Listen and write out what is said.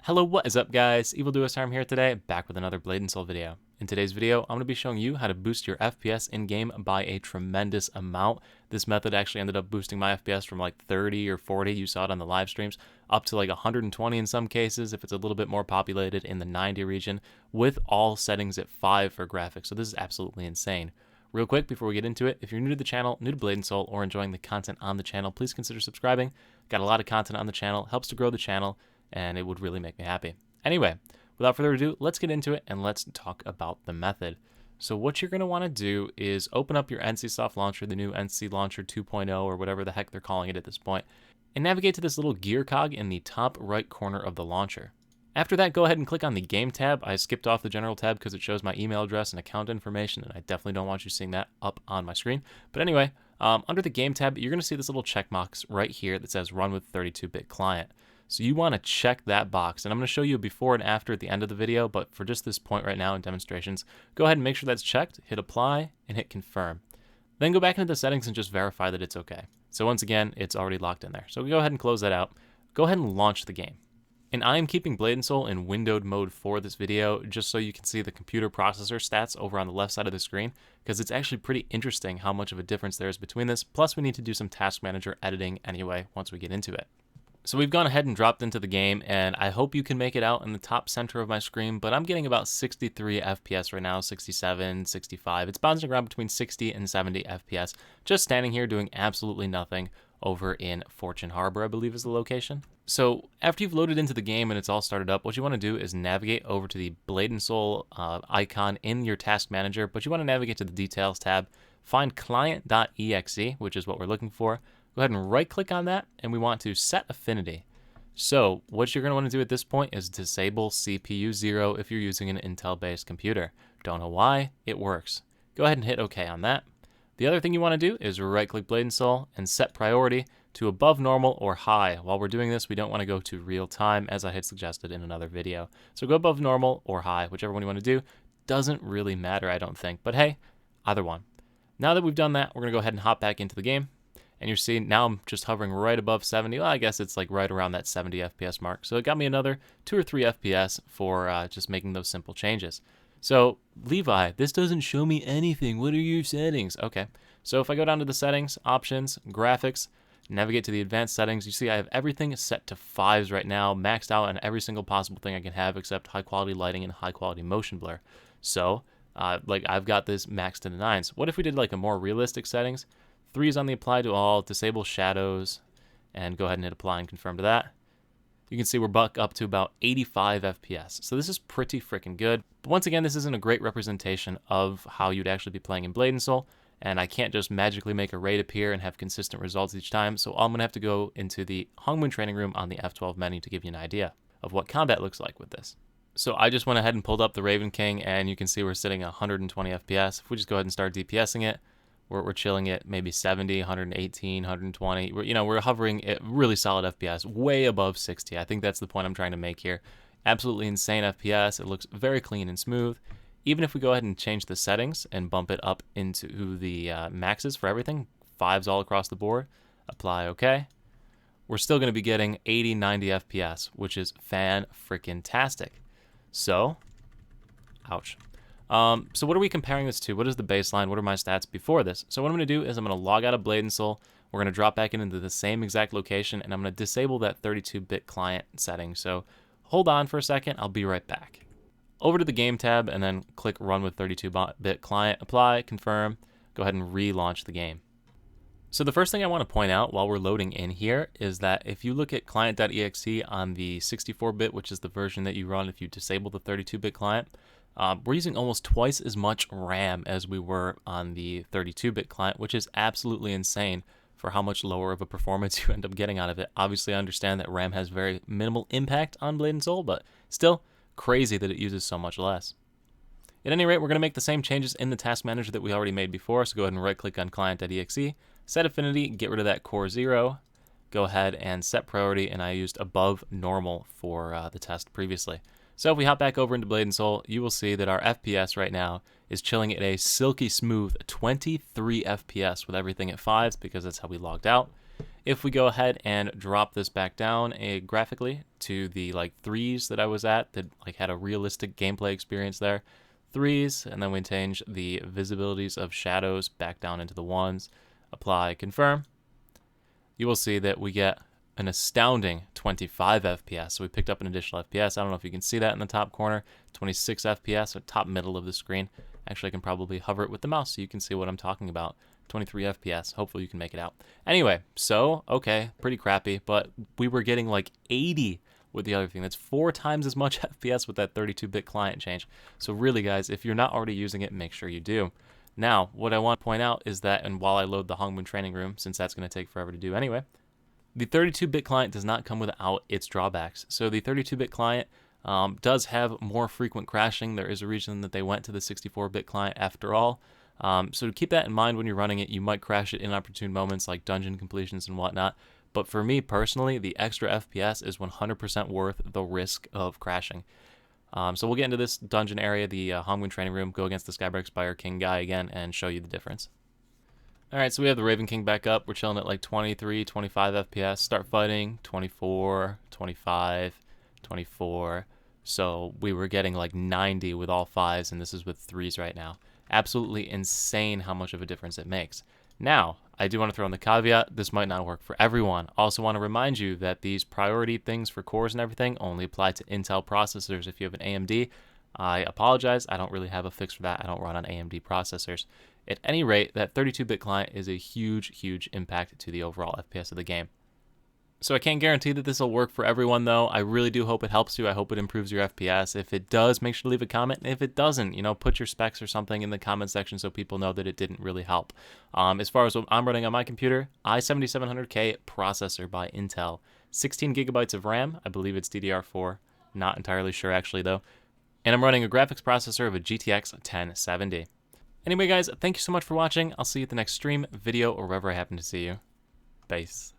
Hello, what is up guys? EvilDoUsHarm here today, back with another Blade and Soul video. In today's video, I'm going to be showing you how to boost your FPS in-game by a tremendous amount. This method actually ended up boosting my FPS from like 30 or 40, you saw it on the live streams, up to like 120 in some cases if it's a little bit more populated in the 90 region, with all settings at 5 for graphics, so this is absolutely insane. Real quick, before we get into it, if you're new to the channel, new to Blade and Soul, or enjoying the content on the channel, please consider subscribing. Got a lot of content on the channel, helps to grow the channel, and it would really make me happy. Anyway, without further ado, let's get into it and let's talk about the method. So what you're going to want to do is open up your NCSoft launcher, the new NC Launcher 2.0 or whatever the heck they're calling it at this point, and navigate to this little gear cog in the top right corner of the launcher. After that, go ahead and click on the Game tab. I skipped off the General tab because it shows my email address and account information, and I definitely don't want you seeing that up on my screen. But anyway, under the Game tab, you're going to see this little check box right here that says Run with 32-bit Client. So you want to check that box, and I'm going to show you a before and after at the end of the video, but for just this point right now in demonstrations, go ahead and make sure that's checked, hit apply, and hit confirm. Then go back into the settings and just verify that it's okay. So once again, it's already locked in there. So go ahead and close that out. Go ahead and launch the game. And I am keeping Blade & Soul in windowed mode for this video, just so you can see the computer processor stats over on the left side of the screen, because it's actually pretty interesting how much of a difference there is between this, plus we need to do some task manager editing anyway once we get into it. So we've gone ahead and dropped into the game, and I hope you can make it out in the top center of my screen, but I'm getting about 63 FPS right now, 67, 65. It's bouncing around between 60 and 70 FPS, just standing here doing absolutely nothing over in Fortune Harbor, I believe is the location. So after you've loaded into the game and it's all started up, what you want to do is navigate over to the Blade and Soul icon in your task manager, but you want to navigate to the details tab, find client.exe, which is what we're looking for. Go ahead and right click on that, and we want to set affinity. So what you're going to want to do at this point is disable CPU 0 if you're using an Intel based computer. Don't know why, it works. Go ahead and hit OK on that. The other thing you want to do is right click Blade and Soul and set priority to above normal or high. While we're doing this, we don't want to go to real time as I had suggested in another video. So go above normal or high, whichever one you want to do. Doesn't really matter, I don't think, but hey, either one. Now that we've done that, we're going to go ahead and hop back into the game. And you're seeing now I'm just hovering right above 70. Well, I guess it's like right around that 70 FPS mark. So it got me another 2 or 3 FPS for just making those simple changes. So Levi, this doesn't show me anything. What are your settings? Okay. So if I go down to the settings, options, graphics, navigate to the advanced settings, you see I have everything set to 5s right now, maxed out on every single possible thing I can have except high quality lighting and high quality motion blur. So like I've got this maxed to the 9s. What if we did like a more realistic settings? 3s on the apply to all, disable shadows, and go ahead and hit apply and confirm to that. You can see we're buck up to about 85 FPS. So this is pretty freaking good. But once again, this isn't a great representation of how you'd actually be playing in Blade and Soul, and I can't just magically make a raid appear and have consistent results each time, so I'm going to have to go into the Hongmoon training room on the F12 menu to give you an idea of what combat looks like with this. So I just went ahead and pulled up the Raven King, and you can see we're sitting at 120 FPS. If we just go ahead and start DPSing it, we're chilling at maybe 70, 118, 120. We're hovering at really solid FPS, way above 60. I think that's the point I'm trying to make here. Absolutely insane FPS. It looks very clean and smooth. Even if we go ahead and change the settings and bump it up into the maxes for everything, 5s all across the board, apply OK, we're still going to be getting 80, 90 FPS, which is fan-freaking-tastic. So, ouch. So what are we comparing this to? What is the baseline? What are my stats before this? So what I'm going to do is I'm going to log out of Blade and Soul. We're going to drop back into the same exact location, and I'm going to disable that 32-bit client setting. So hold on for a second. I'll be right back. Over to the Game tab, and then click Run with 32-bit Client. Apply, confirm. Go ahead and relaunch the game. So the first thing I want to point out while we're loading in here is that if you look at client.exe on the 64-bit, which is the version that you run if you disable the 32-bit client, we're using almost twice as much RAM as we were on the 32-bit client, which is absolutely insane for how much lower of a performance you end up getting out of it. Obviously, I understand that RAM has very minimal impact on Blade and Soul, but still crazy that it uses so much less. At any rate, we're going to make the same changes in the task manager that we already made before, so go ahead and right-click on client.exe, set affinity, get rid of that core 0, go ahead and set priority, and I used above normal for the test previously. So if we hop back over into Blade and Soul, you will see that our FPS right now is chilling at a silky smooth 23 FPS with everything at 5s because that's how we logged out. If we go ahead and drop this back down graphically to the like 3s that I was at, that like had a realistic gameplay experience there, 3s, and then we change the visibilities of shadows back down into the 1s, apply, confirm, you will see that we get an astounding 25 FPS. So we picked up an additional FPS. I don't know if you can see that in the top corner. 26 FPS, or top middle of the screen. Actually, I can probably hover it with the mouse so you can see what I'm talking about. 23 FPS. Hopefully you can make it out. Anyway, so, okay, pretty crappy, but we were getting like 80 with the other thing. That's 4 times as much FPS with that 32-bit client change. So really, guys, if you're not already using it, make sure you do. Now, what I want to point out is that, and while I load the Hongmoon training room, since that's going to take forever to do anyway, the 32-bit client does not come without its drawbacks. So the 32-bit client does have more frequent crashing. There is a reason that they went to the 64-bit client after all. So to keep that in mind when you're running it, you might crash at inopportune moments like dungeon completions and whatnot. But for me personally, the extra FPS is 100% worth the risk of crashing. So we'll get into this dungeon area, the Hongmoon training room, go against the Skybreak Spire King guy again, and show you the difference. Alright, so we have the Raven King back up. We're chilling at like 23, 25 FPS. Start fighting, 24, 25, 24. So we were getting like 90 with all 5s, and this is with 3s right now. Absolutely insane how much of a difference it makes. Now, I do want to throw in the caveat, this might not work for everyone. Also want to remind you that these priority things for cores and everything only apply to Intel processors. If you have an AMD, I apologize, I don't really have a fix for that. I don't run on AMD processors. At any rate, that 32-bit client is a huge, huge impact to the overall FPS of the game. So I can't guarantee that this will work for everyone, though. I really do hope it helps you. I hope it improves your FPS. If it does, make sure to leave a comment. If it doesn't, put your specs or something in the comment section so people know that it didn't really help. As far as what I'm running on my computer, i7700K processor by Intel. 16 gigabytes of RAM. I believe it's DDR4. Not entirely sure, actually, though. And I'm running a graphics processor of a GTX 1070. Anyway, guys, thank you so much for watching. I'll see you at the next stream, video, or wherever I happen to see you. Peace.